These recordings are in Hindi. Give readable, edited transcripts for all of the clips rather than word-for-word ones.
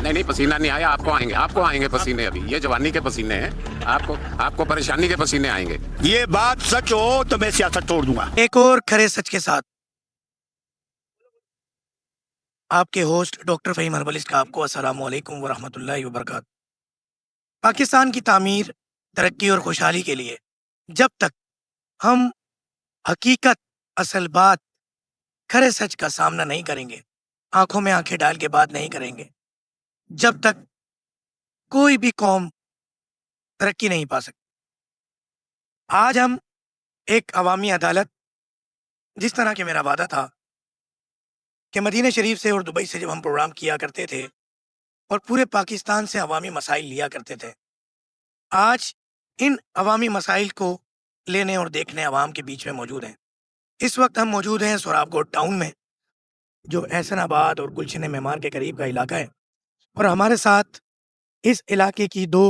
नहीं नहीं, पसीना नहीं आया, आपको आएंगे पसीने। अभी ये जवानी के पसीने हैं, आपको परेशानी के पसीने आएंगे। ये बात सच हो तो मैं सियासत छोड़ दूंगा। एक और खरे सच के साथ आपके होस्ट डॉक्टर फ़हीम हर्बलिस्ट का आपको अस्सलाम वालेकुम व रहमतुल्लाहि व बरकातहू। पाकिस्तान की तामीर, तरक्की और खुशहाली के लिए जब तक हम हकीकत, असल बात, खरे सच का सामना नहीं करेंगे, आंखों में आंखें डाल के बात नहीं करेंगे, जब तक कोई भी कौम तरक्की नहीं पा सकती। आज हम एक अवामी अदालत, जिस तरह के मेरा वादा था कि मदीना शरीफ से और दुबई से जब हम प्रोग्राम किया करते थे और पूरे पाकिस्तान से अवामी मसाइल लिया करते थे, आज इन अवामी मसाइल को लेने और देखने अवाम के बीच में मौजूद हैं। इस वक्त हम मौजूद हैं सोराबकोट टाउन में, जो एहसनाबाद और गुलशन मेमार के करीब का इलाका है, और हमारे साथ इस इलाके की दो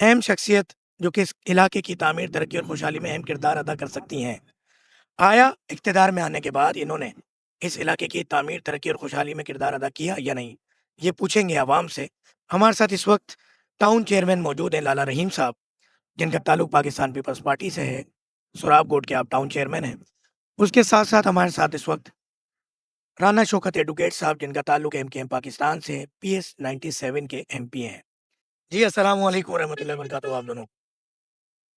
अहम शख्सियत जो कि इस इलाके की तामीर, तरक्की और खुशहाली में अहम किरदार अदा कर सकती हैं। आया इक़्तिदार में आने के बाद इन्होंने इस इलाके की तामीर, तरक्की और खुशहाली में किरदार अदा किया या नहीं, ये पूछेंगे आवाम से। हमारे साथ इस वक्त टाउन चेयरमैन मौजूद हैं लाला रहीम साहब, जिनका ताल्लुक पाकिस्तान पीपल्स पार्टी से है। सोराबकोट के आप टाउन चेयरमैन हैं। उसके साथ साथ हमारे साथ इस वक्त राना शौकत एडवोकेट साहब, जिनका ताल्लुक MKM पाकिस्तान से है, PS 97 के MP हैं। जी अस्सलाम वालेकुम रहमतुल्लाहि व बरकातहू आप दोनों।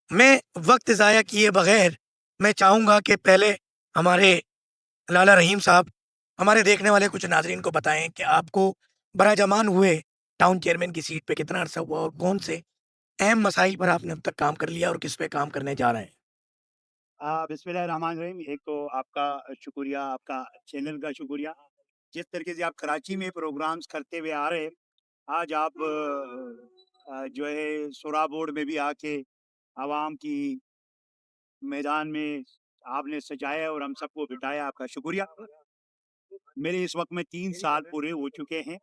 मैं वक्त ज़ाया किए बगैर मैं चाहूँगा कि पहले हमारे लाला रहीम साहब हमारे देखने वाले कुछ नाजरीन को बताएं कि आपको बराजमान हुए टाउन चेयरमैन की सीट पे कितना अरसा हुआ और कौन से अहम मसाइल पर आपने अब तक काम कर लिया और किस पे काम करने जा रहे हैं। बिस्मिल्लाहिर्रहमानिर्रहीम। एक तो आपका शुक्रिया, आपका चैनल का शुक्रिया। जिस तरीके से आप कराची में प्रोग्राम्स करते हुए आ रहे हैं, आज आप जो है सोराबोर्ड में भी आके आवाम की मैदान में आपने सजाया और हम सबको बिठाया, आपका शुक्रिया। मेरे इस वक्त में 3 साल पूरे हो चुके हैं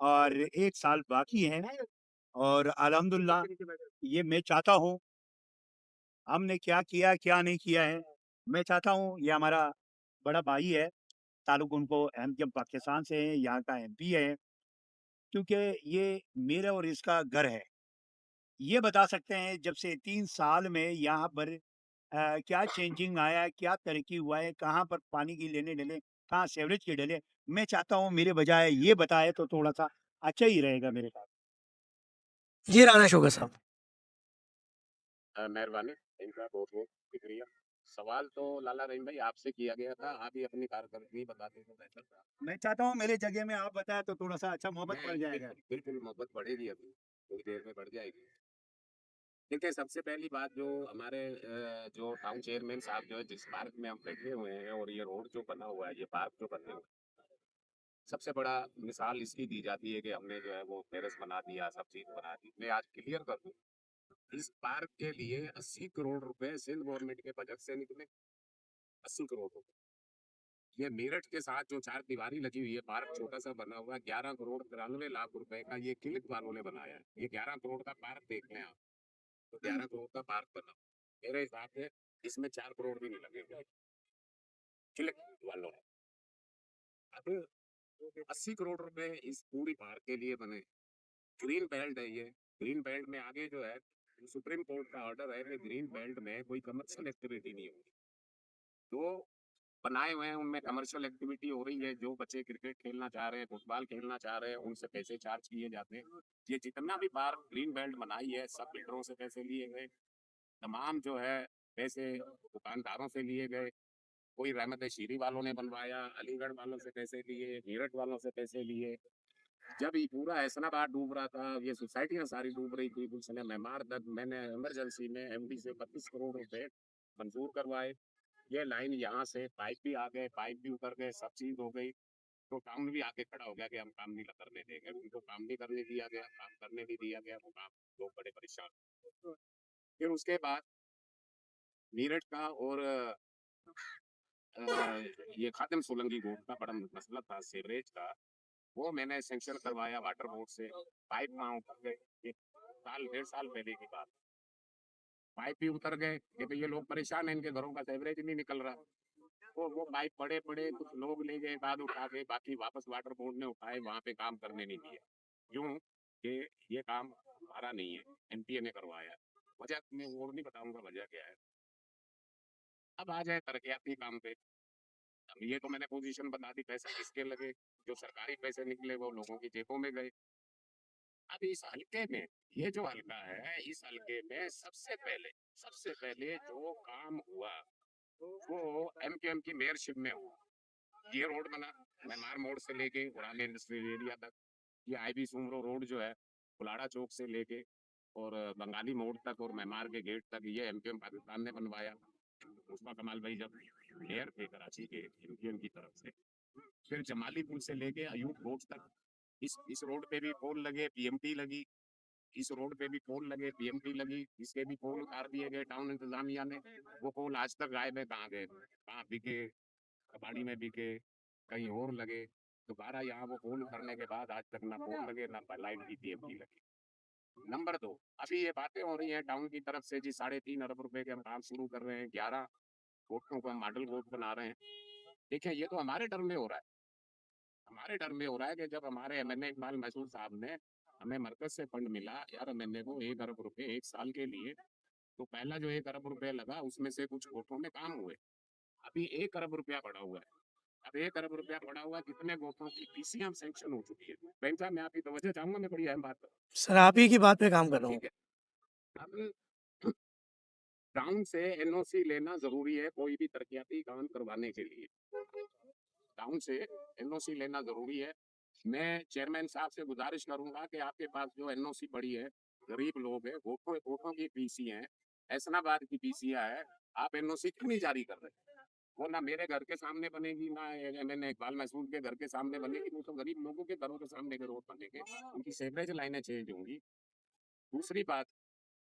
और 1 साल बाकी है, और अल्हम्दुलिल्लाह ये मैं चाहता हूँ हमने क्या किया क्या नहीं किया है। मैं चाहता हूँ ये हमारा बड़ा भाई है, ताल्लुक उनको MKM पाकिस्तान से है, यहाँ का MP है, क्योंकि ये मेरा और इसका घर है। ये बता सकते हैं जब से 3 साल में यहाँ पर क्या चेंजिंग आया है, क्या तरक्की हुआ है, कहाँ पर पानी की लेने डले, कहाँ सीवरेज के डले। मैं चाहता हूँ मेरे बजाय ये बताए तो थोड़ा सा अच्छा ही रहेगा मेरे साथ। जी राना शौकत साहब। मेहरबानी, इनका बहुत बहुत शुक्रिया। सवाल तो लाला रहीम भाई आपसे किया गया था, आप ही अपनी कारकर्दगी बताते तो बेहतर था। मैं चाहता हूँ मेरे जगह में आप बताए तो थोड़ा सा अच्छा मोहब्बत बढ़ नहीं, जाएगा। बिल्कुल मोहब्बत बढ़ेगी, अभी थोड़ी देर में बढ़ जाएगी। देखिए, सबसे पहली बात जो हमारे जो टाउन चेयरमैन साहब जो है, जिस पार्क में हम बैठे हुए हैं और ये रोड जो बना हुआ है, ये पार्क जो बने हुए हैं, सबसे बड़ा मिसाल इसकी दी जाती है कि हमने जो है वो टेरेस बना दिया, सब चीज बना दी। मैं आज क्लियर कर दूं, इस पार्क के लिए 80 करोड़ रुपए सिंध गवर्नमेंट के बजट से निकले। 80 करोड़ रुपए। ये मेरठ के साथ जो चार दीवारी लगी हुई है, पार्क छोटा सा बना हुआ है, 11 करोड़ 93 लाख रुपए का ये क्लिक वालों ने बनाया है। ये 11 करोड़ का पार्क देख लें आप, तो 11 करोड़ का पार्क बना। मेरे हिसाब से इसमें 4 करोड़ भी नहीं लगेंगे, क्लिक वालों ने। अब 80 करोड़ रुपए इस पूरी पार्क के लिए बने। ग्रीन बेल्ट है ये। ग्रीन बेल्ट में आगे जो है, सुप्रीम कोर्ट का ऑर्डर है कि ग्रीन बेल्ट में कोई कमर्शियल एक्टिविटी नहीं होगी। तो बनाए हुए हैं, उनमें कमर्शियल एक्टिविटी हो रही है। जो बच्चे क्रिकेट खेलना चाह रहे हैं, फुटबॉल खेलना चाह रहे हैं, उनसे पैसे चार्ज किए जाते हैं। ये जितना भी पार्क ग्रीन बेल्ट बनाई है, सब बिल्डरों से पैसे लिए गए। तमाम जो है पैसे दुकानदारों से लिए गए। कोई रहमत शीरी वालों ने बनवाया, अलीगढ़ वालों से पैसे लिए, मेरठ वालों से पैसे लिए। जब ये पूरा ऐसनाबाद डूब रहा था, ये सोसाइटियां सारी डूब रही थी, गुलशन मेमार तक मैंने इमरजेंसी में MD से 32 करोड़ रुपए मंजूर करवाए। ये लाइन यहाँ से पाइप भी आ गए, पाइप भी उतर गए, सब चीज हो गई। तो टाउन भी आके खड़ा हो गया कि हम काम नहीं करने देंगे। उनको काम नहीं करने दिया गया, काम करने नहीं दिया गया, वो काम लोग बड़े परेशान। फिर उसके बाद मेरठ का और ये खादिम सोलंकी गोट का बड़ा मसला था, सीवरेज का। वो मैंने सेंक्शन करवाया वाटर बोर्ड से। पाइप वहाँ उतर गए, एक साल 1.5 साल पहले की बात। पाइप भी उतर गए कि भाई ये लोग परेशान हैं, इनके घरों का सीवरेज नहीं निकल रहा। वो पाइप पड़े पड़े कुछ लोग ले गए, बाद उठा के, बाकी वापस वाटर बोर्ड ने उठाए, वहां पे काम करने नहीं दिया। क्यों कि ये काम हमारा नहीं है, एमपीए ने करवाया। वजह मैं वो नहीं बताऊंगा वजह क्या है। अब आ जाए तरक्याती काम पे। अब ये तो मैंने पोजीशन बता दी, पैसे किसके लगे, जो सरकारी पैसे निकले वो लोगों की जेबों में गए। अब इस हल्के में, ये जो हल्का है, इस हल्के में सबसे पहले जो काम हुआ वो एमकेएम की मेयरशिप में हुआ। ये रोड बना मेमार मोड़ से लेके उड़ान इंडस्ट्रियल एरिया तक, ये आईबी सुमरो रोड जो है कुलाड़ा चौक से लेके और बंगाली मोड़ तक और मेमार के गेट तक, ये एमकेएम पाकिस्तान ने बनवाया। मुस्तफा कमाल भाई जब मेयर थे कराची के एमकेएम की तरफ से। फिर जमाली पुल से लेके अयूब रोड तक इस रोड पे भी पोल लगे, पीएमटी लगी, इस रोड पे भी पोल लगे, पीएमटी लगी, इसके भी पोल उतार दिए गए टाउन इंतजामिया ने। वो पोल आज तक गायब है, कहाँ गए, कहाँ बिके, कबाड़ी में बिके, कहीं और लगे। दोबारा यहाँ वो पोल उतरने के बाद आज तक ना पोल लगे ना लाइट की पीएमटी लगी। नंबर 2, अभी ये बातें हो रही हैं टाउन की तरफ से जी 3.5 अरब रुपए के हम काम शुरू कर रहे हैं, 11 कोर्टों को हम मॉडल कोर्ट बना रहे हैं। देखिए ये तो हमारे डर में हो रहा है, हमारे डर में हो रहा है कि जब हमारे एमएनए इकबाल महसूद साहब ने, हमें मरकज से फंड मिला यार एमएनए को 1 अरब रुपए 1 साल के लिए, तो पहला जो 1 अरब रुपए लगा उसमें से कुछ गोठों में काम हुए। अभी 1 अरब रुपया पड़ा हुआ है। अब 1 अरब रुपया पड़ा हुआ, कितने गोठों की पीसीएम सैंक्शन हो चुकी है। बैंक साहब मैं आपकी तवज्जो चाहूंगा, मैं बड़ी अहम बात पर। सर आप ही की बात पे काम कर रहा हूँ। ठीक है, अब टाउन से एनओसी लेना जरूरी है कोई भी तरक्याती काम करवाने के लिए। टाउन से एनओसी लेना जरूरी है। मैं चेयरमैन साहब से गुजारिश करूंगा कि आपके पास जो एनओसी पड़ी है, गरीब लोग है, गोठों की पीसी है, ऐसनाबाद की पीसीया है, आप एनओसी क्यों नहीं जारी कर रहे? वो ना मेरे घर के सामने बनेगी, ना मैंने इकबाल महसूद के घर के सामने बनेगी, वो तो गरीब लोगों के घरों के सामने के रोड बनेंगे, उनकी सीवरेज लाइनें चेंज होंगी। दूसरी बात,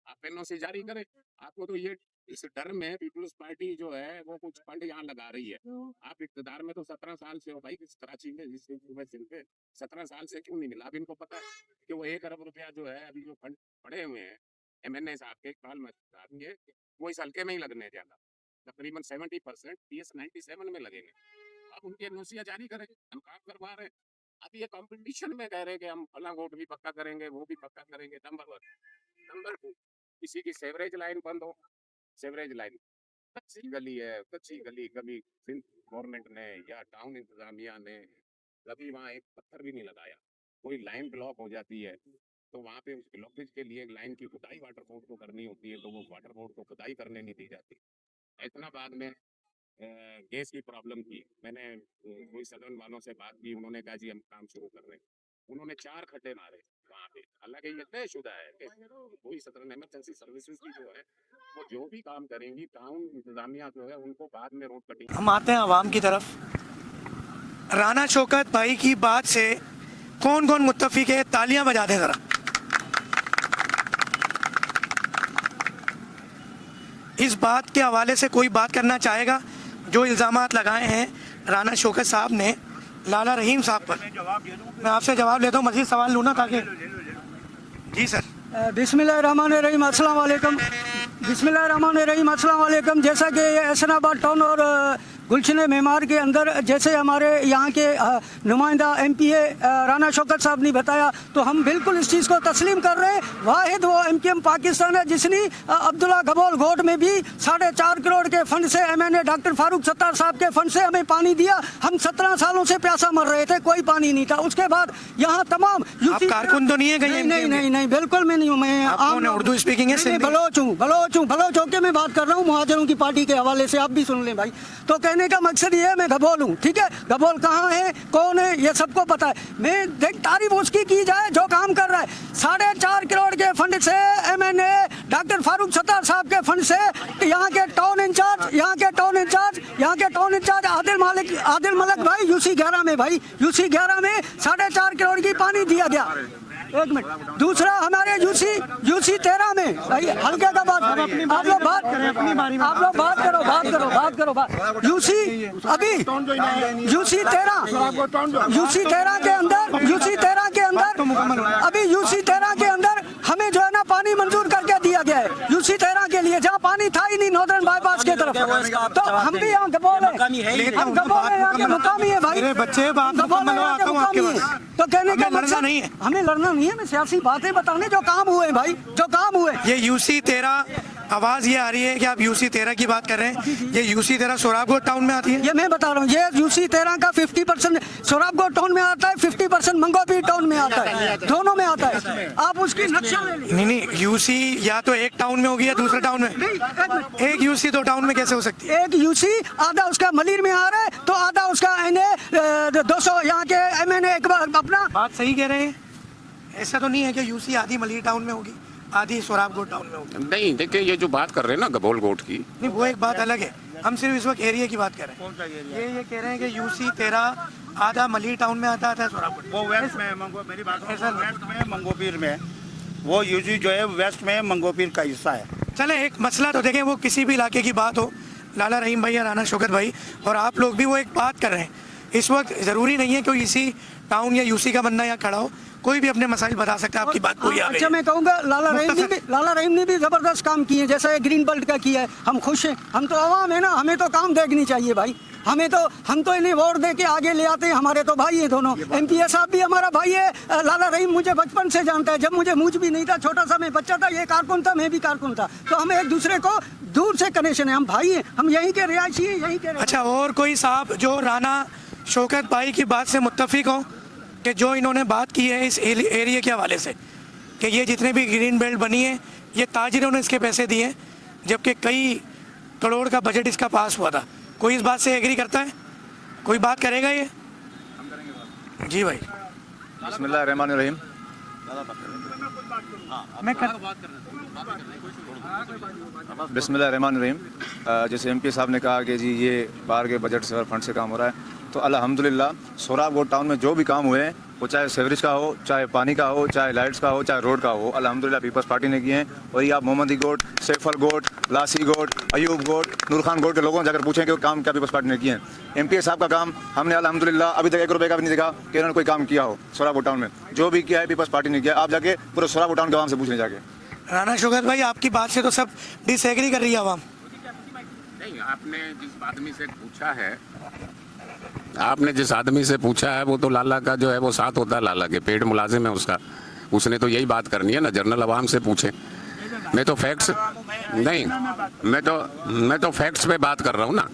आप एनओसी जारी करें। आपको तो ये इस डर में पीपल्स पार्टी जो है वो कुछ फंड यहाँ लगा रही है। आप इक़्तिदार में तो 17 साल से हो भाई, किस कराची में, जिस 17 साल से क्यों नहीं मिला? अब इनको पता है कि वो 1 अरब रुपया जो है अभी जो फंड पड़े हुए हैं एमएनए साहब के, इकबाल महसूद साहब के, वो इस हल्के में ही लगने ज्यादा, तकरीबन 70% PS 97 में लगेंगे। अब उनकी एनओसियां जारी करें, हम काम करवा रहे हैं। अब ये कंपटीशन में कह रहे हैं कि हम फला वोट भी पक्का करेंगे, वो भी पक्का करेंगे। नंबर 1। नंबर 2, किसी की सेवरेज लाइन बंद हो, सेवरेज लाइन कच्ची गली है, कच्ची गली, कभी गवर्नमेंट ने या टाउन इंतजामिया ने कभी वहाँ एक पत्थर भी नहीं लगाया, कोई लाइन ब्लॉक हो जाती है तो वहाँ पे उस ब्लॉकेज के लिए लाइन की खुदाई वाटर बोर्ड को करनी होती है, तो वो वाटर बोर्ड को खुदाई करने नहीं दी जाती। ऐसनाबाद में गैस की प्रॉब्लम की, मैंने कोई सदन वालों से बात की, उन्होंने कहा जी हम काम शुरू कर रहे हैं। उन्होंने 4 खड्डे मारे वहाँ पे, हालांकि ये तयशुदा है कि कोई सदन इमरजेंसी सर्विसेज की जो है वो जो भी काम करेंगी, टाउन इंतजामिया जो है उनको बाद में रोड कटिंग। हम आते हैं आवाम की तरफ। राना शौकत भाई की बात से कौन कौन मुत्तफिक है, तालियां बजा दें ज़रा। इस बात के हवाले से कोई बात करना चाहेगा जो इल्ज़ामात लगाए हैं राना शौकत साहब ने लाला रहीम साहब पर? मैं आपसे जवाब लेता हूँ, मज़ीद सवाल लूँ ना ताकि। जी सर। बिस्मिल्लाहिर्रहमानिर्रहीम, अस्सलाम वालेकुम। बिस्मिल्लाहिर्रहमानिर्रहीम, अस्सलाम वालेकुम। जैसा कि ये ऐसनाबाद टाउन और गुलशन मेमार के अंदर जैसे हमारे यहाँ के नुमाइंदा MPA राना शौकत साहब ने बताया, तो हम बिल्कुल इस चीज़ को तस्लीम कर रहे हैं। वाहिद वो MKM पाकिस्तान है जिसने अब्दुल्ला गबोल घोट में भी 4.5 करोड़ के फंड से MNA डॉक्टर फारूक सत्तार साहब के फंड से हमें पानी दिया। हम 17 सालों से प्यासा मर रहे थे, कोई पानी नहीं था। उसके बाद यहाँ तमाम आप कारकुन तो नहीं है कहीं? नहीं, बिल्कुल मैं नहीं हूँ। मैं उर्दू स्पीकिंग है? बलोच होके मैं बात कर रहा हूँ मुहाजिरों की पार्टी के हवाले से, आप भी सुन लें भाई। तो कहने का मकसद ये है, मैं गबोल हूँ, ठीक है? गबोल कहाँ है, कौन है, ये सबको पता है। मैं देख तारीफ उसकी की जाए जो काम कर रहा है। 4.5 करोड़ के फंड से MNA डॉक्टर फारूक सत्तार साहब के फंड से यहाँ के टाउन इंचार्ज आदिल मलिक भाई UC 11 में, भाई UC 11 में 4.5 करोड़ की पानी दिया गया। एक मिनट। दूसरा हमारे UC 13 में, भाई हल्के का बात, आप लोग बात करो, UC अभी UC 13 के अंदर हमें जो है ना पानी मंजूर करके दिया गया है। UC 13 के लिए जहाँ पानी था ही नहीं, नॉर्दर्न बाईपास के तरफ। तो हम भी यहाँ गबोल हैं, हम गबोल हैं, यहाँ के मुकामी है भाई। मेरे बच्चे बात मुकम्मल हो, आता हूँ आपके पास। तो कहने का हमें लड़ना मकसद नहीं है। हमें लड़ना नहीं है, मैं सियासी बातें बताने जो काम हुए भाई, जो काम हुए। ये यूसी 13 आवाज ये आ रही है कि आप यूसी 13 की बात कर रहे हैं। ये यूसी 13 सोराबकोट टाउन में आती है। ये मैं बता रहा हूँ, ये यूसी 13 का 50% सोराबकोट टाउन में आता है, 50% मंगोपीर टाउन में आता है, दोनों में आता है। आप उसकी नक्शा ले लीजिए। नहीं यूसी या तो एक टाउन में होगी या दूसरे टाउन में। नहीं, एक मिनट। एक यूसी 2 टाउन में कैसे हो सकती है? एक यूसी आधा उसका मलिर में आ रहा है, तो आधा उसका एनए 200 यहाँ के एमएनए अपना। बात सही कह रहे हैं। ऐसा तो नहीं है कि यूसी आधी मलिर टाउन में होगी, आधी सोराबकोट टाउन में होगी। नहीं देखिए, ये जो बात कर रहे हैं ना गबोल गोट की, नहीं वो एक बात अलग है। हम सिर्फ इस वक्त एरिया की बात कर रहे हैं। ये कह रहे हैं कि यूसी 13 आधा मलिर टाउन में आता है सोराबकोट। वो वेस्ट में मेरी बात वेस्ट में मंगोपीर में, वो यूजी जो है वेस्ट में मंगोपीर का हिस्सा है। चले एक मसला तो देखें, वो किसी भी इलाके की बात हो, लाला रहीम भाई या राना शौकत भाई और आप लोग भी वो एक बात कर रहे हैं। इस वक्त ज़रूरी नहीं है कोई इसी टाउन या यूसी का बंदा यहाँ खड़ा हो, कोई भी अपने मसाइल बता सकता है। आपकी बात पूरी आ गई। अच्छा मैं कहूँगा लाला रहीम ने भी जबरदस्त काम किए, जैसे ग्रीन बेल्ट का किया है। हम खुश हैं, हम तो आवाम है ना, हमें तो काम देखनी चाहिए भाई। हम तो इन्हें वोट दे के आगे ले आते हैं, हमारे तो भाई हैं दोनों। एमपीए साहब भी हमारा भाई है, लाला रहीम मुझे बचपन से जानता है, जब मुझे मूंछ भी नहीं था, छोटा सा मैं बच्चा था, ये कारकुन था, मैं भी कारकुन था, तो हम एक दूसरे को दूर से कनेक्शन है, हम भाई हैं, हम यहीं के रिहायशी हैं, यहीं के। अच्छा और कोई साहब जो राना शौकत भाई की बात से मुत्तफिक हो कि जो इन्होंने बात की है इस एरिया के हवाले से कि ये जितने भी ग्रीन बेल्ट बनी है ये ताजिरों ने इसके पैसे दिए, जबकि कई करोड़ का बजट इसका पास हुआ था। कोई इस बात से एग्री करता है? कोई बात करेगा ये? जी भाई। बिस्मिल्लाहिर्रहमानिर्रहीम। बिस्मिल्लाहिर्रहमानिर्रहीम। जैसे एमपी साहब ने कहा कि जी ये बाहर के बजट से और फंड से काम हो रहा है, तो अल्हम्दुलिल्लाह सोराबकोट टाउन में जो भी काम हुए हैं, वो चाहे सेवरेज का हो, चाहे पानी का हो, चाहे लाइट्स का हो, चाहे रोड का हो, अल्हम्दुलिल्लाह पीपल्स पार्टी ने किए हैं। और ये आप मोहम्मदी गोट, सैफल गोट, लासी गोट, अयूब गोट, नूर खान गोट के लोगों से जाकर पूछें कि वो काम क्या पीपल्स पार्टी ने किए हैं। एमपी साहब का काम हमने अल्हम्दुलिल्लाह अभी तक 1 रुपये का भी नहीं देखा कि इन्होंने कोई काम किया हो सोराबकोट टाउन में। जो भी किया है पीपल्स पार्टी ने किया। आप जाके पूरे सोराबकोट टाउन के आवाम से पूछने जाके। राना शौकत भाई आपकी बात से तो सब डिसएग्री कर रही है आवाम। नहीं, आपने जिस आदमी से पूछा है, आपने जिस आदमी से पूछा है वो तो लाला का जो है वो साथ होता है, लाला के पेड मुलाजिम है उसका, उसने तो यही बात करनी है ना। जनरल आवाम से पूछे। मैं तो फैक्ट्स नहीं, मैं तो फैक्ट्स पे बात कर रहा हूँ ना,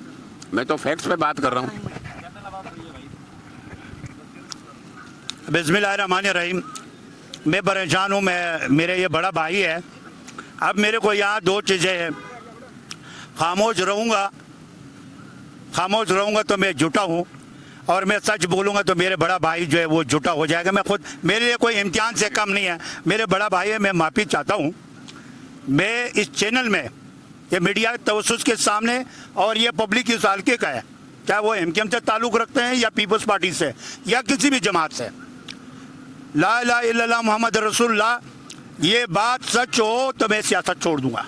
मैं तो फैक्ट्स पे बात कर रहा हूँ। बिस्मिल्लाहिर्रहमानिर्रहीम। मैं परेशान हूँ, मेरे ये बड़ा भाई है। अब मेरे को यहाँ 2 चीज़ें हैं, खामोश रहूँगा तो मैं झूठा हूँ, और मैं सच बोलूँगा तो मेरे बड़ा भाई जो है वो झूठा हो जाएगा। मैं खुद, मेरे लिए कोई इम्तिहान से कम नहीं है, मेरे बड़ा भाई है। मैं माफ़ी चाहता हूँ। मैं इस चैनल में, ये मीडिया तवज्जुह के सामने, और ये पब्लिक इस हल्के का है, चाहे वो एमकेएम से ताल्लुक़ रखते हैं या पीपल्स पार्टी से या किसी भी जमात से, ला इलाहा इल्लल्लाह मोहम्मद रसूलुल्लाह, ये बात सच हो तो मैं सियासत छोड़ दूंगा,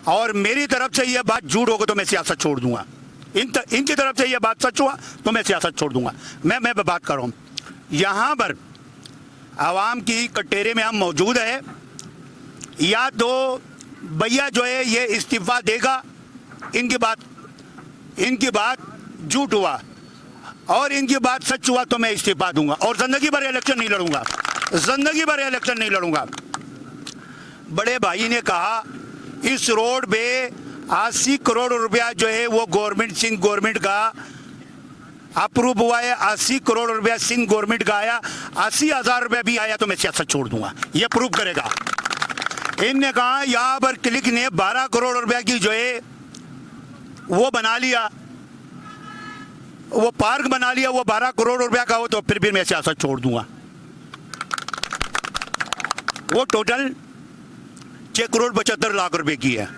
और मेरी तरफ से ये बात झूठ होगा तो मैं सियासत छोड़ दूंगा। इनकी तरफ से ये बात सच हुआ तो मैं सियासत छोड़ दूंगा। मैं बात कर रहा हूँ, यहाँ पर आवाम की कटेरे में हम मौजूद है, या तो भैया जो है ये इस्तीफा देगा, इनकी बात झूठ हुआ और इनकी बात सच हुआ तो मैं इस्तीफा दूंगा, और जिंदगी भर इलेक्शन नहीं लड़ूंगा, जिंदगी भर इलेक्शन नहीं लड़ूंगा। बड़े भाई ने कहा इस रोड पे 80 करोड़ रुपया जो है वो सिंध गवर्नमेंट का अप्रूव हुआ है। 80 करोड़ रुपया सिंध गवर्नमेंट का आया, 80,000 रुपया भी आया तो मैं सियासत छोड़ दूंगा, ये प्रूव करेगा। इनने कहा यहाँ पर क्लिक ने 12 करोड़ रुपया की जो है वो बना लिया, वो पार्क बना लिया, वो 12 करोड़ रुपया का हो तो फिर भी मैं सियासत छोड़ दूंगा। वो टोटल 6 करोड़ 75 लाख रुपए की है,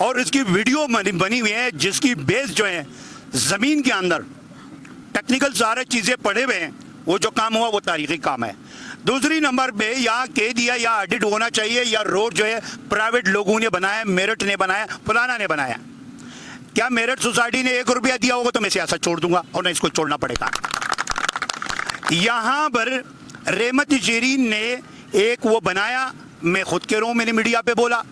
और इसकी वीडियो बनी हुई है, जिसकी बेस जो है जमीन के अंदर टेक्निकल सारे चीजें पड़े हुए हैं। वो जो काम हुआ वो तारीखी काम है। दूसरी नंबर पे यहाँ कह दिया या ऑडिट होना चाहिए, या रोड जो है प्राइवेट लोगों ने बनाया, मेरठ ने बनाया, फलाना ने बनाया। क्या मेरठ सोसाइटी ने 1 रुपया दिया होगा तो मैं सियासत छोड़ दूंगा, और नहीं इसको छोड़ना पड़ेगा। यहाँ पर रहमत शेरीन ने एक वो बनाया, मैं खुद कह रहा हूँ, मैंने मीडिया पे बोला,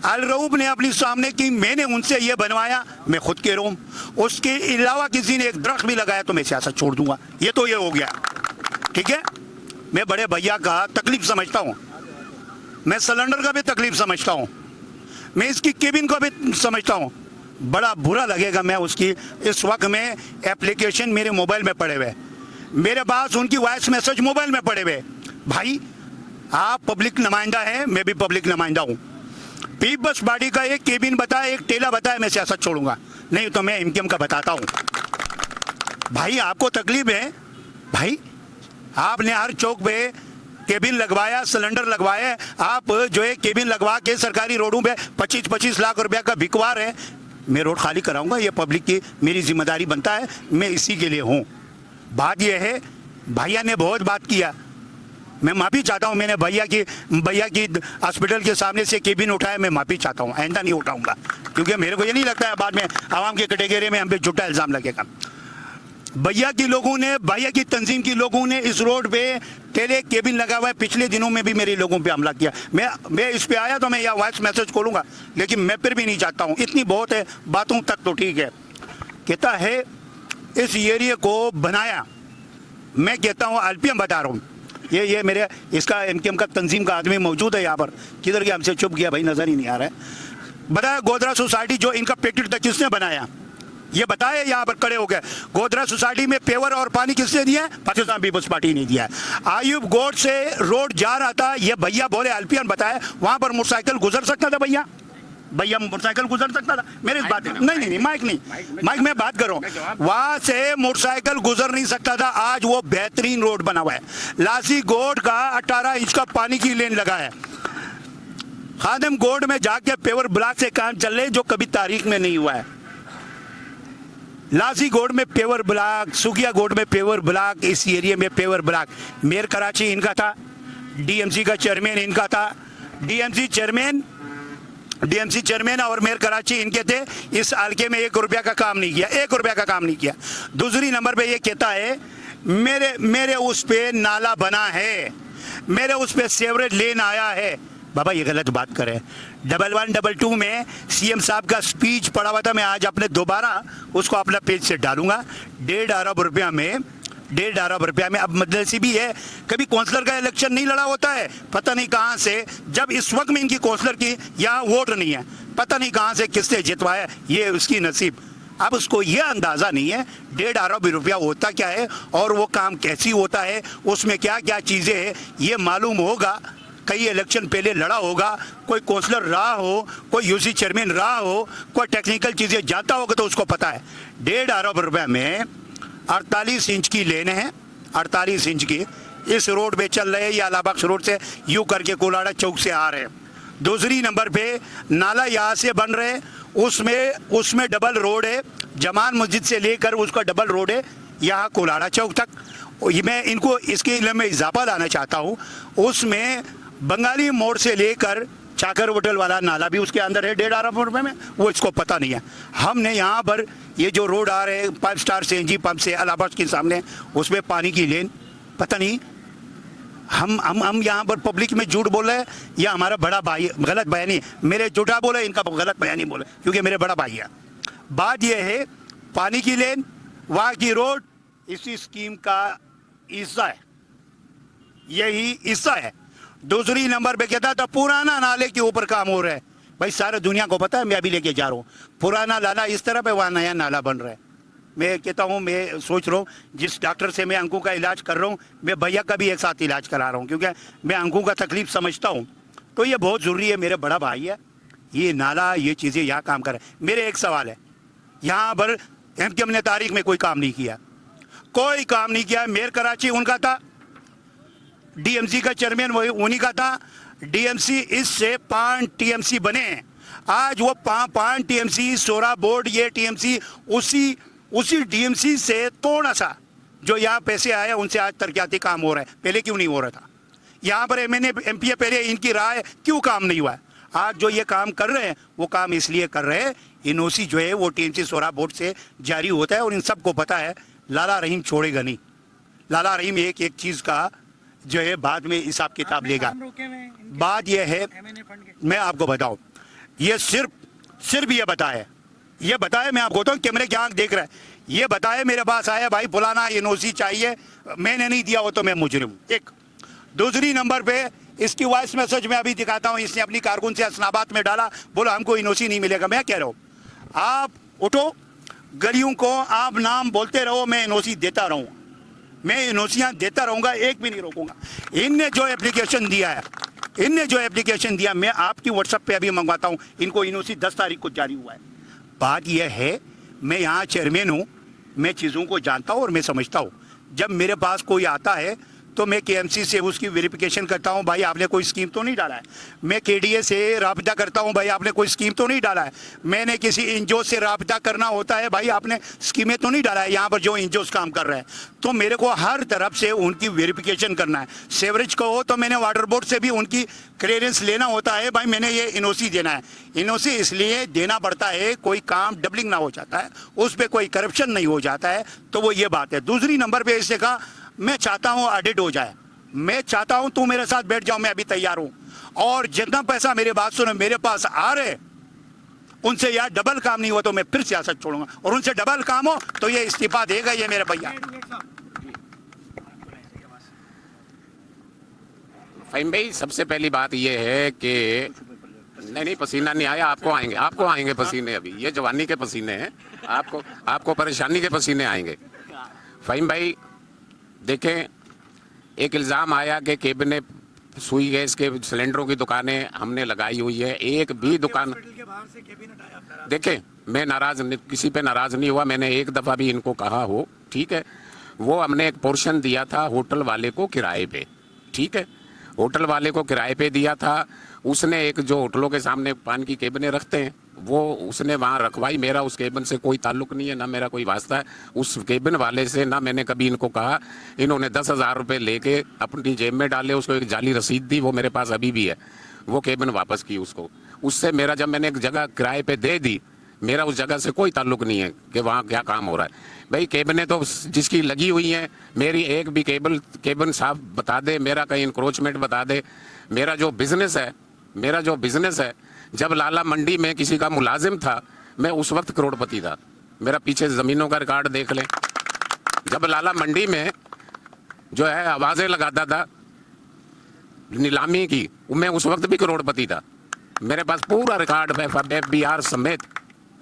अल रऊफ ने अपनी सामने की मैंने उनसे ये बनवाया, मैं खुद कह रहा हूँ। उसके अलावा किसी ने एक दरख्त भी लगाया तो मैं सियासत छोड़ दूंगा। ये तो ये हो गया, ठीक है। मैं बड़े भैया का तकलीफ समझता हूँ, मैं सिलेंडर का भी तकलीफ समझता हूँ, मैं इसकी केबिन को भी समझता हूँ। बड़ा बुरा लगेगा मैं उसकी इस वक्त में एप्लीकेशन मेरे मोबाइल में पड़े हुए, मेरे पास उनकी वॉइस मैसेज मोबाइल में पड़े हुए। भाई आप पब्लिक नुमाइंदा है, मैं भी पब्लिक नुमाइंदा हूँ। पीपल्स पार्टी का एक केबिन बताया, एक टेला बताया, मैं सियासत छोड़ूंगा, नहीं तो मैं एमकेएम का बताता हूँ। भाई आपको तकलीफ है, भाई आपने हर चौक पे केबिन लगवाया, सिलेंडर लगवाया, आप जो है केबिन लगवा के सरकारी रोडों पे 25-25 लाख रुपया का बिकवार है। मैं रोड खाली कराऊंगा, ये पब्लिक की मेरी जिम्मेदारी बनता है, मैं इसी के लिए हूँ। बात यह है, भैया ने बहुत बात किया, मैं माफ़ी चाहता हूँ। मैंने भैया की हॉस्पिटल के सामने से केबिन उठाया, मैं माफ़ी चाहता हूँ, आइंदा नहीं उठाऊंगा, क्योंकि मेरे को ये नहीं लगता है बाद में आवाम के कैटेगरी में हम पे झूठा इल्ज़ाम लगेगा। भैया की तंजीम के लोगों ने इस रोड पे टेले केबिन लगा हुआ है, पिछले दिनों में भी मेरे लोगों पे हमला किया। मैं इस पे आया तो मैं यह वॉइस मैसेज खोलूंगा, लेकिन मैं फिर भी नहीं चाहता हूँ, इतनी बहुत है, बातों तक तो ठीक है। कहता है इस एरिया को बनाया, मैं कहता हूँ एलपीएम बता रहा हूँ, ये मेरे इसका एमकेएम का तंजीम का आदमी मौजूद है यहाँ पर, किधर गया, हमसे चुप गया, भाई नजर ही नहीं आ रहा है। बताया गोदरा सोसाइटी जो इनका पैकेट था किसने बनाया, ये बताया, यहाँ पर खड़े हो गए। गोदरा सोसाइटी में पेवर और पानी किसने दिया है, पाकिस्तान पीपल्स पार्टी ने दिया है। आयुब गोड से रोड जा रहा था, ये भैया बोले एलपीएम बताया, वहां पर मोटरसाइकिल गुजर सकता था, भैया मोटरसाइकिल गुजर सकता था। मेरे इस बात नहीं माइक मैं बात कर रहा हूँ, वहां से मोटरसाइकिल गुजर नहीं सकता था। आज वो बेहतरीन रोड बना हुआ है, लासी गोड का 18 इंच का पानी की लेन लगा है। खादिम गोड में जाके पेवर ब्लॉक से काम चल रहे जो कभी तारीख में नहीं हुआ है। लासी गोड में पेवर ब्लॉक, सुखिया गोड में पेवर ब्लॉक, इस एरिया में पेवर ब्लॉक। मेयर कराची इनका था, डीएमसी का चेयरमैन इनका था, डीएमसी चेयरमैन और मेयर कराची इनके थे। इस हल्के में 1 रुपया का काम नहीं किया, 1 रुपया का काम नहीं किया। दूसरी नंबर पे ये कहता है मेरे उस पे नाला बना है, मेरे उस पे सेवरेज लेन आया है। बाबा ये गलत बात करे। 1122 में सीएम साहब का स्पीच पढ़ा हुआ था, मैं आज अपने दोबारा उसको अपना पेज से डालूंगा। 1.5 अरब रुपया में, 1.5 अरब रुपया में। अब मदरसी भी है, कभी काउंसलर का इलेक्शन नहीं लड़ा होता है, पता नहीं कहाँ से, जब इस वक्त में इनकी काउंसलर की यहाँ वोट नहीं है, पता नहीं कहाँ से किसने जितवाया, ये उसकी नसीब। अब उसको ये अंदाज़ा नहीं है 1.5 अरब रुपया होता क्या है और वो काम कैसी होता है, उसमें क्या क्या चीज़ें हैं, ये मालूम होगा। कई इलेक्शन पहले लड़ा होगा, कोई काउंसलर रहा हो, कोई यूसी चेयरमैन रहा हो, कोई टेक्निकल चीज़ें जानता होगा तो उसको पता है। 1.5 अरब रुपये में 48 इंच की लेन है, 48 इंच की इस रोड पे चल रहे हैं, या अलाहाबाद रोड से यूँ करके कोलाड़ा चौक से आ रहे हैं। दूसरी नंबर पे नाला यहाँ से बन रहे, उसमें डबल रोड है, जमान मस्जिद से लेकर उसका डबल रोड है यहाँ कोलाड़ा चौक तक। मैं इनको इसके लिए मैं इजाफा लाना चाहता हूँ, उसमें बंगाली मोड़ से लेकर चाकर होटल वाला नाला भी उसके अंदर है 1.5 अरब रुपये में, वो इसको पता नहीं है। हमने यहाँ पर ये जो रोड आ रहे हैं 5 स्टार सीएनजी पंप से इलाहाबाद के सामने, उसमें पानी की लेन, पता नहीं हम यहाँ पर पब्लिक में झूठ बोल रहे हैं या हमारा बड़ा भाई गलत बयानी, मेरे झूठा बोले, इनका गलत बयानी बोले, क्योंकि मेरे बड़ा भाई है। बात यह है पानी की लेन, वहाँ की रोड इसी स्कीम का हिस्सा है, यही हिस्सा है। दूसरी नंबर पे कहता था पुराना नाले के ऊपर काम हो रहा है। भाई सारे दुनिया को पता है, मैं अभी लेके जा रहा हूँ, पुराना नाला इस तरह पे, वहाँ नया नाला बन रहा है। मैं कहता हूँ, मैं सोच रहा हूँ जिस डॉक्टर से मैं आंखों का इलाज कर रहा हूँ, मैं भैया का भी एक साथ इलाज करा रहा हूँ, क्योंकि मैं आंखों का तकलीफ समझता हूँ। तो ये बहुत ज़रूरी है, मेरे बड़ा भाई है, ये नाला ये चीज़ें यहाँ काम कर रहे हैं। मेरे एक सवाल है, यहाँ पर एमकेएम ने तारीख में कोई काम नहीं किया, कोई काम नहीं किया। मेयर कराची उनका था, डीएमसी का चेयरमैन वही उन्हीं का था। डीएमसी इससे 5 टीएमसी बने हैं। आज वो 5 टीएमसी सोरा बोर्ड, ये टीएमसी उसी डीएमसी से थोड़ा सा जो यहाँ पैसे आए उनसे आज तरक्याती काम हो रहा है, पहले क्यों नहीं हो रहा था। यहाँ पर एमपीए पहले इनकी राय क्यों काम नहीं हुआ है। आज जो ये काम कर रहे हैं वो काम इसलिए कर रहे हैं, एनओसी जो है वो टीएमसी सोरा बोर्ड से जारी होता है, और इन सबको पता है लाला रहीम छोड़ेगा नहीं। लाला रहीम एक चीज़ का जो है बाद में हिसाब किताब लेगा। बात यह है, मैं आपको बताऊं, ये सिर्फ ये बताए, मैं आपको बताऊं, कैमरे की आंख देख रहा है, ये बताए मेरे पास आया भाई फलाना एनओसी चाहिए, मैंने नहीं दिया, वो तो मैं मुजरिम हूं। एक दूसरी नंबर पे इसकी वॉइस मैसेज मैं अभी दिखाता हूं, इसने अपनी कारकुन से हसनाबाद में डाला, बोला हमको एनओसी नहीं मिलेगा। मैं कह रहा हूं आप उठो, गलियों को आप नाम बोलते रहो, मैं एनओसी देता रहूंगा, मैं एनओसियां देता रहूंगा, एक भी नहीं रोकूंगा। इनने जो एप्लीकेशन दिया मैं आपकी व्हाट्सएप पे अभी मंगवाता हूं, इनको एनओसी 10 तारीख को जारी हुआ है। बात यह है, मैं यहाँ चेयरमैन हूँ, मैं चीज़ों को जानता हूँ और मैं समझता हूँ। जब मेरे पास कोई आता है तो मैं केएमसी से उसकी वेरिफिकेशन करता हूँ, भाई आपने कोई स्कीम तो नहीं डाला है। मैं केडीए से राब्ता करता हूँ, भाई आपने कोई स्कीम तो नहीं डाला है। मैंने किसी एनजीओ से राब्ता करना होता है, भाई आपने स्कीमें तो नहीं डाला है यहाँ पर जो एनजीओस काम कर रहे हैं। तो मेरे को हर तरफ से उनकी वेरिफिकेशन करना है। सेवरेज को हो तो मैंने वाटर बोर्ड से भी उनकी क्लियरेंस लेना होता है, भाई मैंने ये एनओसी देना है। एनओसी इसलिए देना पड़ता है, कोई काम डबलिंग ना हो जाता है, उस पर कोई करप्शन नहीं हो जाता है, तो वो ये बात है। दूसरी नंबर पे इसने कहा मैं चाहता हूं ऑडिट हो जाए, मैं चाहता हूं तू मेरे साथ बैठ जाओ, मैं अभी तैयार हूं। और जितना पैसा, मेरे बात सुनो, मेरे पास आ रहे उनसे यार डबल काम नहीं हुआ तो मैं फिर सियासत छोड़ूंगा, और उनसे डबल काम हो तो ये इस्तीफा देगा ये मेरे भैया। फ़हीम भाई, सबसे पहली बात ये है कि नहीं पसीना नहीं आया, आपको आएंगे पसीने, अभी ये जवानी के पसीने हैं, आपको परेशानी के पसीने आएंगे। फ़हीम भाई देखें, एक इल्ज़ाम आया कि केबिन ने सुई गैस के सिलेंडरों की दुकानें हमने लगाई हुई है, एक भी दुकान। देखें, मैं किसी पे नाराज़ नहीं हुआ, मैंने एक दफ़ा भी इनको कहा हो, ठीक है। वो हमने एक पोर्शन दिया था होटल वाले को किराए पे, ठीक है, होटल वाले को किराए पे दिया था। उसने एक जो होटलों के सामने पान की केबिनें रखते हैं, वो उसने वहाँ रखवाई। मेरा उस केबिन से कोई ताल्लुक नहीं है, ना मेरा कोई वास्ता है उस केबिन वाले से, ना मैंने कभी इनको कहा। इन्होंने 10,000 रुपये लेके अपनी जेब में डाले, उसको एक जाली रसीद दी, वो मेरे पास अभी भी है, वो केबिन वापस की उसको। उससे मेरा, जब मैंने एक जगह किराए पे दे दी, मेरा उस जगह से कोई ताल्लुक नहीं है कि वहाँ क्या काम हो रहा है। भाई केबिनें तो जिसकी लगी हुई हैं, मेरी एक भी केबिन साफ बता दे, मेरा कहीं इंक्रोचमेंट बता दे। मेरा जो बिज़नेस है, जब लाला मंडी में किसी का मुलाजिम था, मैं उस वक्त करोड़पति था। मेरा पीछे ज़मीनों का रिकॉर्ड देख लें। जब लाला मंडी में जो है आवाज़ें लगाता था नीलामी की, मैं उस वक्त भी करोड़पति था। मेरे पास पूरा रिकॉर्ड है,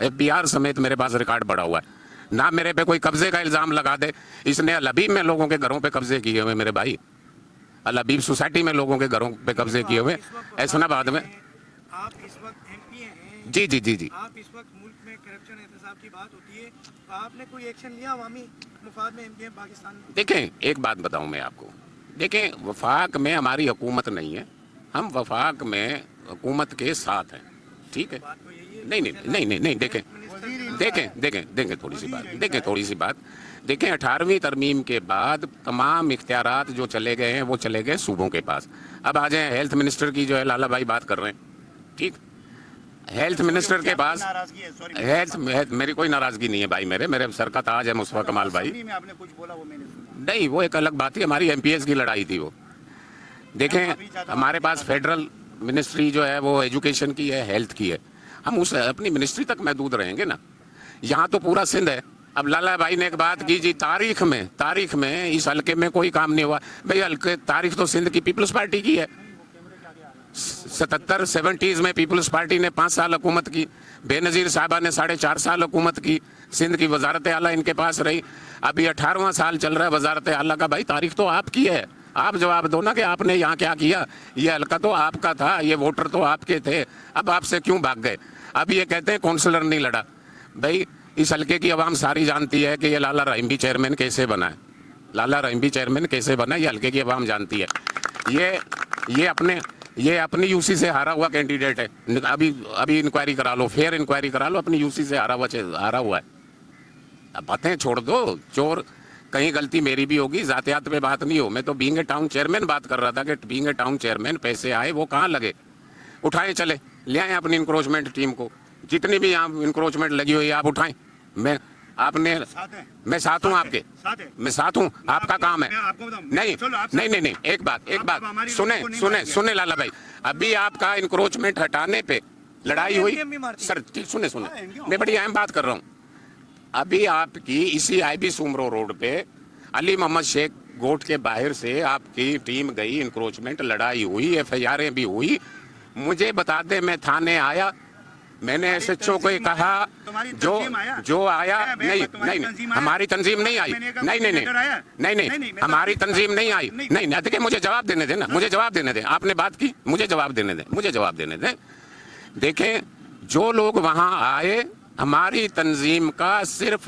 एफबीआर समेत मेरे पास रिकॉर्ड पड़ा हुआ है। ना मेरे पे कोई कब्जे का इल्ज़ाम लगा दे। इसने अल हबीब में लोगों के घरों पे कब्जे किए हुए, मेरे भाई, अल हबीब सोसाइटी में लोगों के घरों पे कब्जे किए हुए, ऐसनाबाद में। आप इस वक्त एमपीए हैं, जी। आप इस वक्त मुल्क में करप्शन एहतसाब की बात होती है, तो आपने कोई एक्शन लिया अवामी मुफाद में एमपीए पाकिस्तान में? देखें, एक बात बताऊं मैं आपको, देखें, वफाक में हमारी हुकूमत नहीं है, हम वफाक में हुकूमत के साथ हैं, ठीक है। नहीं, देखें थोड़ी सी बात, देखें 18वीं तरमीम के बाद तमाम इख्तियारात जो चले गए हैं वो चले गए सूबों के पास। अब आ जाए हेल्थ मिनिस्टर की, जो है लाला भाई बात कर रहे हैं, ठीक। हेल्थ मिनिस्टर के पास मेरी कोई नाराजगी नहीं है भाई, मेरे सर का ताज है मुस्तफा कमाल भाई। आपने कुछ बोला वो मैंने सुना। नहीं, वो एक अलग बात थी, हमारी एमपीएस की लड़ाई थी वो। देखें, हमारे पास फेडरल मिनिस्ट्री जो है वो एजुकेशन की है, हेल्थ की है, हम उस अपनी मिनिस्ट्री तक महदूद रहेंगे ना। यहाँ तो पूरा सिंध है। अब लाला भाई ने एक बात की जी, तारीख में इस हल्के में कोई काम नहीं हुआ। भाई हल्के तारीख तो सिंध की पीपल्स पार्टी की है। 70s में पीपल्स पार्टी ने 5 साल हुकूमत की, बेनज़ीर साहबा ने 4.5 साल हुकूमत की, सिंध की वजारत आला इनके पास रही। अभी 18वां साल चल रहा है वजारत आला का। भाई तारीख तो आपकी है, आप जवाब दो ना कि आपने यहाँ क्या किया। ये हल्का तो आपका था, ये वोटर तो आपके थे, अब आपसे क्यों भाग गए। अब ये कहते हैं काउंसलर नहीं लड़ा। भाई इस हल्के की आवाम सारी जानती है कि ये लाला रहीम चेयरमैन कैसे बना है, लाला रहीम चेयरमैन कैसे बना, ये हल्के की आवाम जानती है। ये अपनी यूसी से हारा हुआ कैंडिडेट है। अभी इंक्वायरी करा लो, फेयर इंक्वायरी करा लो, अपनी यूसी से हारा हुआ है। अब बातें छोड़ दो, चोर कहीं गलती मेरी भी होगी, जातियात पे बात नहीं हो। मैं तो बीइंग ए टाउन चेयरमैन बात कर रहा था कि बीइंग ए टाउन चेयरमैन पैसे आए वो कहाँ लगे, उठाए चले, ले आए अपनी इंक्रोचमेंट टीम को, जितनी भी यहाँ इंक्रोचमेंट लगी हुई है आप उठाएं। मैं साथ हूँ आपके, मैं साथ हूँ, आपका काम है। नहीं, एक बात सुने लाला भाई, अभी आपका इंक्रोचमेंट हटाने पे लड़ाई हुई MKM भी मारती है। सर सुने मैं बड़ी अहम बात कर रहा हूँ। अभी आपकी इसी आईबी सुमरो रोड पे अली मोहम्मद शेख गोट के बाहर से आपकी टीम गई, इंक्रोचमेंट लड़ाई हुई, FIR भी हुई। मुझे बता दे, मैं थाने आया, मैंने SHO को कहा, जो आया नहीं, हमारी तंजीम नहीं आई, नहीं, हमारी तंजीम नहीं आई, नहीं, देखिए मुझे जवाब देने देना, मुझे जवाब देने दें, आपने बात की, मुझे जवाब देने दें। देखें, जो लोग वहां आए, हमारी तंजीम का सिर्फ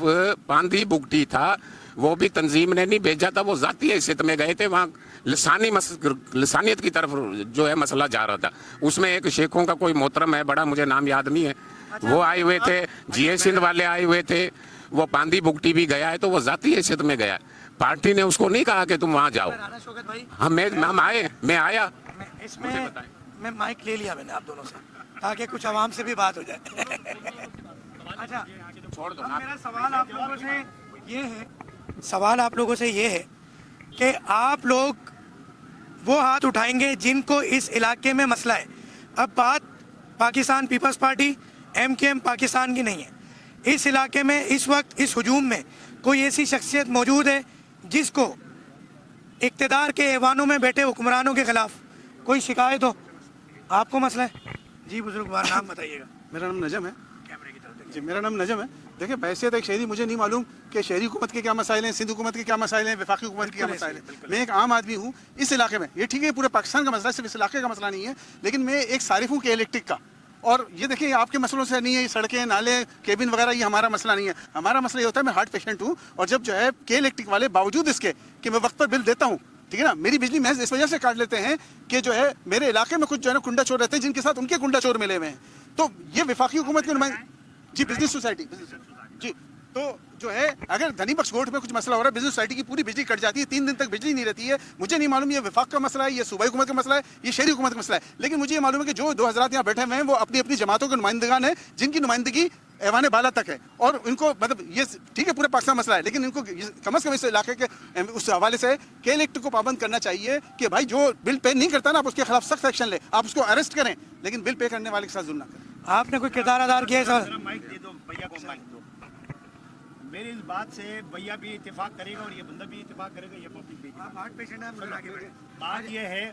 पांदी बुगटी था, वो भी तंजीम ने नहीं भेजा था, वो जाती हैसियत में गए थे वहाँ। लसानियत की तरफ जो है मसला जा रहा था। उसमें एक शेखों का कोई मोहतरम है बड़ा, मुझे नाम याद नहीं है, वो आए हुए थे, GA सिंध वाले आए हुए थे, वो पांदी बुगटी भी गया है, तो वो जाती हैसियत में गया। पार्टी ने उसको नहीं कहा कि तुम वहाँ जाओ। हम आए, मैं आया, इसमें मैं माइक ले लिया मैंने आप दोनों से, ताकि कुछ आवाम से भी बात हो जाए। अच्छा, छोड़ दो अब ना। मेरा सवाल आप लोगों से ये है कि आप लोग वो हाथ उठाएंगे जिनको इस इलाके में मसला है। अब बात Pakistan Peoples Party MKM Pakistan की नहीं है। इस इलाके में इस वक्त इस हुजूम में कोई ऐसी शख्सियत मौजूद है जिसको इक़्तिदार के ऐवानों में बैठे हुक्मरानों के खिलाफ कोई शिकायत हो? आपको मसला है? जी बुजुर्ग, नाम बताइएगा। मेरा नाम नजम है कैमरे की तरफ जी, मेरा नाम नजम है। देखिए, बैसियत एक शहरी, मुझे नहीं मालूम कि शहरी हुकूमत के क्या मसाइल हैं, सिंध हुकूमत के क्या मसाइल हैं, वफाकी हुकूमत के क्या मसाइल हैं। मैं एक आम आदमी हूँ इस इलाके में। ये ठीक है, पूरे पाकिस्तान का मसला है, सिर्फ इस इलाके का मसला नहीं है, लेकिन मैं एक सारिफ हूँ के इलेक्ट्रिक का। और ये देखिए, आपके मसलों से नहीं है, ये सड़कें, नाले, केबिन वगैरह, ये हमारा मसला नहीं है। हमारा मसला ये होता है, मैं हार्ट पेशेंट हूँ, और जब जो है के इलेक्ट्रिक वाले बावजूद इसके कि मैं वक्त पर बिल देता हूँ, ठीक है ना, मेरी बिजली महज इस वजह से काट लेते हैं कि जो है मेरे इलाके में कुछ जो है ना कुंडा चोर रहते हैं, जिनके साथ उनके कुंडा चोर मिले हुए हैं। तो ये वफाकी हुकूमत के नुमाइंदे जी, बिजनेस सोसाइटी जी। तो जो है, अगर धनी बख्श गोट में कुछ मसला हो रहा है, बिजनेस सोसाइटी की पूरी बिजली कट जाती है, 3 दिन तक बिजली नहीं रहती है। मुझे नहीं मालूम ये वफाक का मसला है, ये सूबाई हुकूमत का मसला है, ये शहरी हुकूमत का मसला है, लेकिन मुझे ये मालूम है कि जो 2 हज़रात यहाँ बैठे हुए हैं वो अपनी अपनी जमातों के नुमाइंदगान हैं, जिनकी नुमाइंदगी ऐवान बाला तक है। और इनको मतलब ये ठीक है, पूरे पाकिस्तान मसला है, लेकिन इनको कम से कम इस इलाके के उस हवाले से के इलेक्ट्रिक को पाबंद करना चाहिए कि भाई जो बिल पे नहीं करता ना, आप उसके खिलाफ सख्त एक्शन ले, आप उसको अरेस्ट करें, लेकिन बिल पे करने वाले के साथ जुल्म ना करें। आपने कोई किरदार अदा किया है सर? माइक दे दो भैया को, माइक दो। मेरी इस बात से भैया भी इत्तेफाक करेगा और ये बंदा भी इत्तेफाक करेगा, ये पब्लिक भी। आप हार्ट पेशेंट हैं, मुझे आगे बढ़े। बात ये है,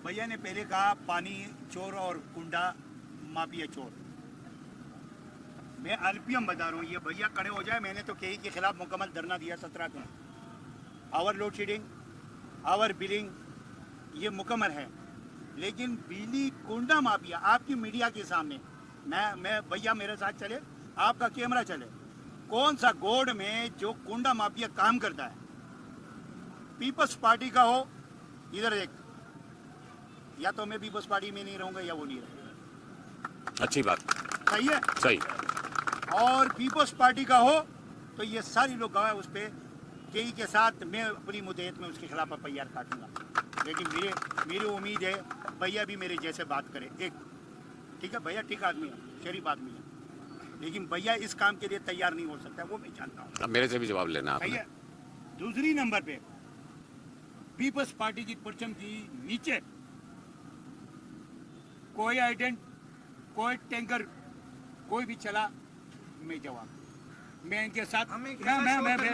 भैया ने पहले कहा पानी चोर और कुंडा माफिया चोर। मैं RPM बता रहा हूँ, ये भैया खड़े हो जाए। मैंने तो KE के खिलाफ मुकम्मल धरना दिया 17 दिन। Our load shedding, our billing, ये मुकम्मल है, लेकिन बिजली कुंडा माफिया आपकी मीडिया के सामने, मैं भैया मेरे साथ चले, आपका कैमरा चले, कौन सा गोड में जो कुंडा माफिया काम करता है, पीपल्स पार्टी का हो, इधर एक, या तो मैं पीपल्स पार्टी में नहीं रहूंगा या वो नहीं रहेगा। अच्छी बात, सही है, सही। और पीपल्स पार्टी का हो तो ये सारी लोग गवाह उस पर KE के साथ मैं अपनी मुद्दत में उसके खिलाफ FIR काटूंगा। लेकिन मेरी उम्मीद है भैया भी मेरे जैसे बात करे। एक ठीक है, भैया ठीक आदमी है, शरीफ आदमी है, लेकिन भैया इस काम के लिए तैयार नहीं हो सकता, वो मैं जानता हूँ। अब मेरे से भी जवाब लेना सही आपने। है। दूसरी नंबर पे पीपल्स पार्टी की परचम की नीचे कोई आइडेंट, कोई टैंकर, कोई भी चला, मैं जवाब, मैं इनके साथ हमें मैं बता दूं,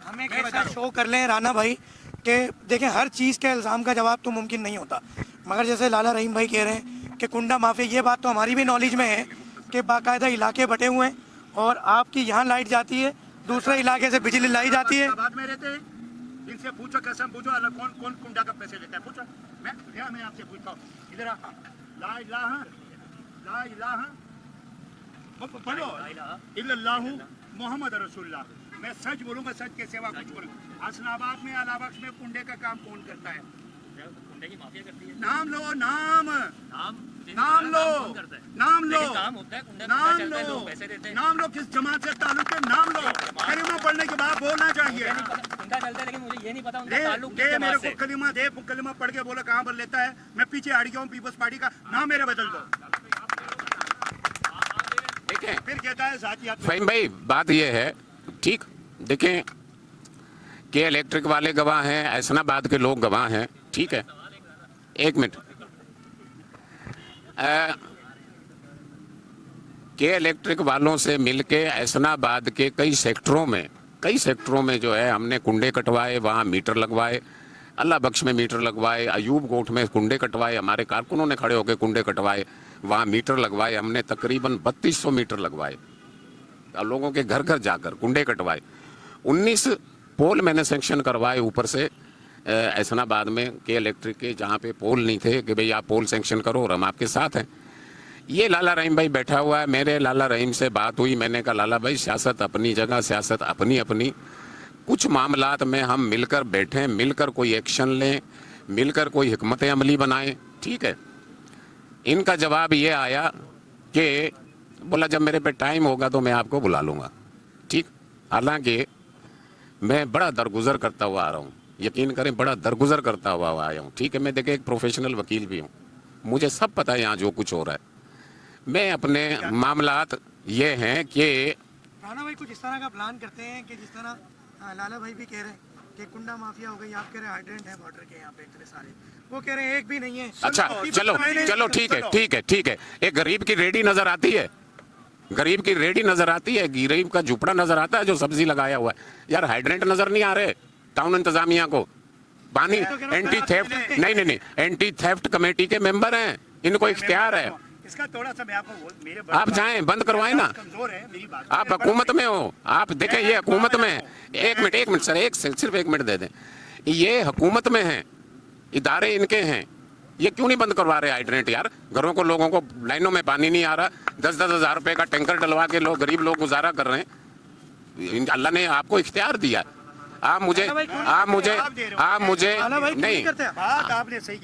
हमें मैं बता ऐसा दूं। शो कर लें राना भाई कि देखें, हर चीज़ के इल्ज़ाम का जवाब तो मुमकिन नहीं होता, मगर जैसे लाला रहीम भाई कह रहे हैं कि कुंडा माफिया, ये बात तो हमारी भी नॉलेज में है कि बाकायदा इलाके बटे हुए हैं, और आपकी यहाँ लाइट जाती है, दूसरे इलाके से बिजली लाई जाती है। बाद में रहते हैं, इनसे पूछो, कसम पूछो, अलग कौन कौन कुंडा का पैसे लेता है, पूछो। मैं आपसे पूछता हूँ, इधर आ, ला इलाहा पढ़ो, इल्लल्लाहु मोहम्मद रसूलुल्लाह। मैं सच बोलूँगा, सच के सिवा कुछ बोलूँ। हसनाबाद में, अलाबख्श में कुंडे का काम कौन करता है? कुंडे की माफिया करती है। नाम लो, नाम लो, नाम लो, नाम लो, किस जमात से ताल्लुक है, नाम लो। कलिमा पढ़ने के बाद बोलना चाहिए। कुंडा चलता है, लेकिन मुझे ये नहीं पता उनका दे ताल्लुक किस मेरे जमात को से। कलिमा दे, कलिमा पढ़ के बोला कहाँ पर लेता है। मैं पीछे हट गया हूँ पीपल्स पार्टी का, नाम मेरे बदल दो। देखें फिर कहता है जातियात। फहीम भाई, बात ये है, ठीक, देखें के इलेक्ट्रिक वाले गवाह हैं, ऐसनाबाद के लोग गवाह हैं, ठीक है, एक मिनट, के इलेक्ट्रिक वालों से मिलके ऐसनाबाद के कई सेक्टरों में जो है हमने कुंडे कटवाए, वहाँ मीटर लगवाए, अल्लाह बख्श में मीटर लगवाए, अयूब गोठ में कुंडे कटवाए, हमारे कारकुनों ने खड़े होकर कुंडे कटवाए, वहाँ मीटर लगवाए, हमने तकरीबन 3200 मीटर लगवाए, लोगों के घर घर जाकर कुंडे कटवाए। 19 पोल मैंने सेंक्शन करवाए ऊपर से ऐसनाबाद में के इलेक्ट्रिक के, जहाँ पे पोल नहीं थे कि भाई आप पोल सेंक्शन करो और हम आपके साथ हैं। ये लाला रहीम भाई बैठा हुआ है, मेरे लाला रहीम से बात हुई, मैंने कहा लाला भाई सियासत अपनी जगह, सियासत अपनी अपनी, कुछ मामलात में हम मिलकर बैठें, मिलकर कोई एक्शन लें, मिलकर कोई हिकमत अमली बनाएं, ठीक है। इनका जवाब ये आया कि बोला जब मेरे पे टाइम होगा तो मैं आपको बुला लूँगा, ठीक। हालांकि मैं बड़ा दरगुजर करता हुआ आ रहा हूँ, यकीन करें बड़ा दरगुजर करता हुआ आया हूँ, ठीक है। मैं देखे एक प्रोफेशनल वकील भी हूँ, मुझे सब पता है यहाँ जो कुछ हो रहा है। मैं अपने मामलात ये हैं कि राणा भाई कुछ इस तरह का प्लान करते हैं कि जिस तरह लाला भाई भी कह रहे हैं कि कुंडा माफिया हो गई, आप कह रहे हैं हाइड्रेंट है बॉर्डर के यहाँ पे इतने सारे, वो कह रहे हैं एक भी नहीं है। अच्छा चलो ठीक है। एक गरीब की रेडी नजर आती है, गरीब की रेडी नजर आती है, गरीब का झुपड़ा नजर आता है जो सब्जी लगाया हुआ है। यार हाइड्रेंट नजर नहीं आ रहे टाउन इंतजामिया को, पानी एंटी थेफ्ट नहीं एंटी थेफ्ट कमेटी के मेंबर हैं, इनको इख्तियार है। इसका थोड़ा सा मैं आपको मेरे आप जाएं बंद करवाएं ना, कमजोर है मेरी बात। आप हुकूमत में हो, आप देखें ये हुकूमत में है। एक मिनट सर, सिर्फ एक मिनट दे दें, ये हुकूमत में है, इदारे इनके हैं, ये क्यों नहीं बंद करवा रहे हाइड्रेंट? यार घरों को, लोगों को लाइनों में पानी नहीं आ रहा, 10-10 हज़ार रुपए का टैंकर डलवा के लोग, गरीब लोग गुजारा कर रहे हैं। अल्लाह ने आपको इख्तियार दिया, आप मुझे नहीं बात आपने सही किया।